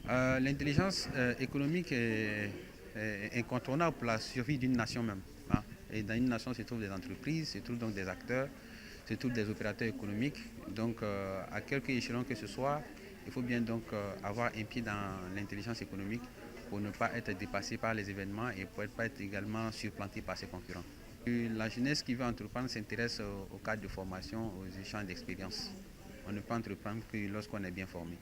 L'intelligence économique est incontournable pour la survie d'une nation même, hein. Et dans une nation se trouvent des entreprises, se trouvent donc des acteurs, se trouvent des opérateurs économiques. Donc à quelque échelon que ce soit, il faut bien donc avoir un pied dans l'intelligence économique pour ne pas être dépassé par les événements et pour ne pas être également supplanté par ses concurrents. La jeunesse qui veut entreprendre s'intéresse au cadre de formation, aux échanges d'expériences. On ne peut entreprendre que lorsqu'on est bien formé.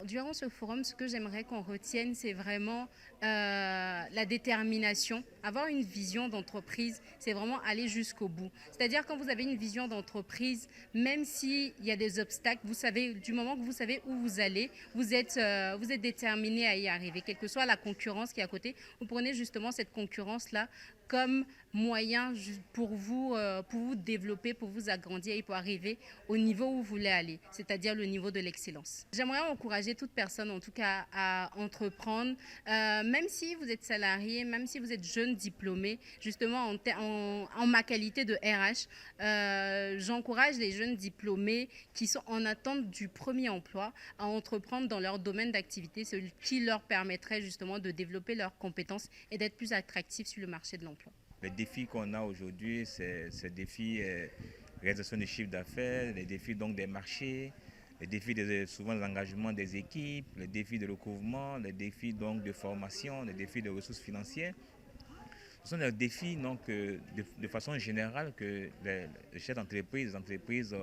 Durant ce forum, ce que j'aimerais qu'on retienne, c'est vraiment la détermination. Avoir une vision d'entreprise, c'est vraiment aller jusqu'au bout. C'est-à-dire quand vous avez une vision d'entreprise, même s'il y a des obstacles, vous savez, du moment que vous savez où vous allez, vous êtes déterminé à y arriver. Quelle que soit la concurrence qui est à côté, vous prenez justement cette concurrence-là comme moyen pour vous développer, pour vous agrandir et pour arriver au niveau où vous voulez aller, c'est-à-dire le niveau de l'excellence. J'aimerais encourager toute personne, en tout cas, à entreprendre, même si vous êtes salarié, même si vous êtes jeune diplômé, justement en ma qualité de RH, j'encourage les jeunes diplômés qui sont en attente du premier emploi à entreprendre dans leur domaine d'activité, ce qui leur permettrait justement de développer leurs compétences et d'être plus attractifs sur le marché de l'emploi. Les défis qu'on a aujourd'hui, c'est ces défis réalisation de chiffre d'affaires, les défis donc des marchés, les défis souvent de l'engagement des équipes, les défis de recouvrement, les défis donc de formation, les défis de ressources financières. Ce sont des défis donc, de façon générale que les chefs d'entreprise, les entreprises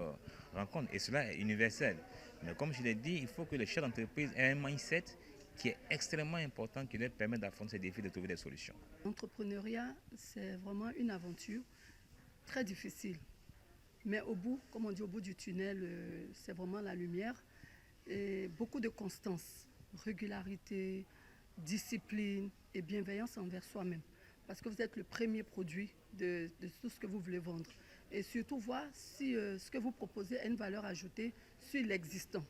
rencontrent et cela est universel. Mais comme je l'ai dit, il faut que les chefs d'entreprise aient un mindset qui est extrêmement important, qui leur permet d'affronter ces défis, de trouver des solutions. L'entrepreneuriat, c'est vraiment une aventure très difficile. Mais au bout, comme on dit, au bout du tunnel, c'est vraiment la lumière. Et beaucoup de constance, régularité, discipline et bienveillance envers soi-même. Parce que vous êtes le premier produit de tout ce que vous voulez vendre. Et surtout voir si ce que vous proposez a une valeur ajoutée sur l'existant.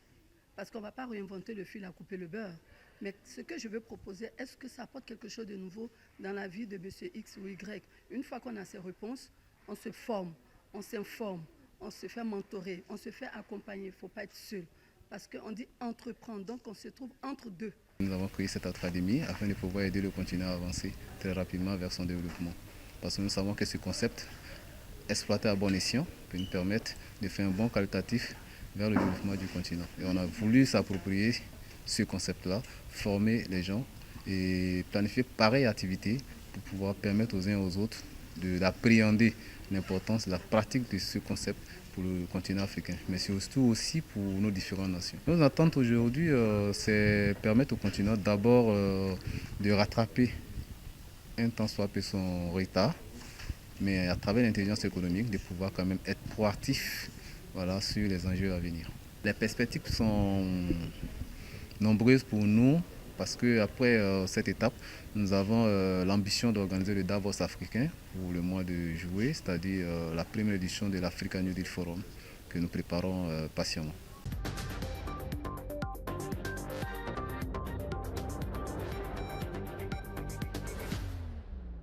Parce qu'on ne va pas réinventer le fil à couper le beurre. Mais ce que je veux proposer, est-ce que ça apporte quelque chose de nouveau dans la vie de M. X ou Y? Une fois qu'on a ces réponses, on se forme, on s'informe, on se fait mentorer, on se fait accompagner. Il ne faut pas être seul. Parce qu'on dit entreprendre, donc on se trouve entre deux. Nous avons créé cette académie afin de pouvoir aider le continent à avancer très rapidement vers son développement. Parce que nous savons que ce concept, exploité à bon escient, peut nous permettre de faire un bon qualitatif vers le développement du continent. Et on a voulu s'approprier ce concept-là, former les gens et planifier pareille activité pour pouvoir permettre aux uns et aux autres d'appréhender l'importance, la pratique de ce concept pour le continent africain, mais surtout aussi pour nos différentes nations. Nos attentes aujourd'hui, c'est permettre au continent d'abord de rattraper un tant soit peu son retard, mais à travers l'intelligence économique, de pouvoir quand même être proactif, voilà, sur les enjeux à venir. Les perspectives sont nombreuses pour nous parce qu'après cette étape, nous avons l'ambition d'organiser le Davos africain pour le mois de juillet, c'est-à-dire la première édition de l'Africa New Deal Forum que nous préparons patiemment.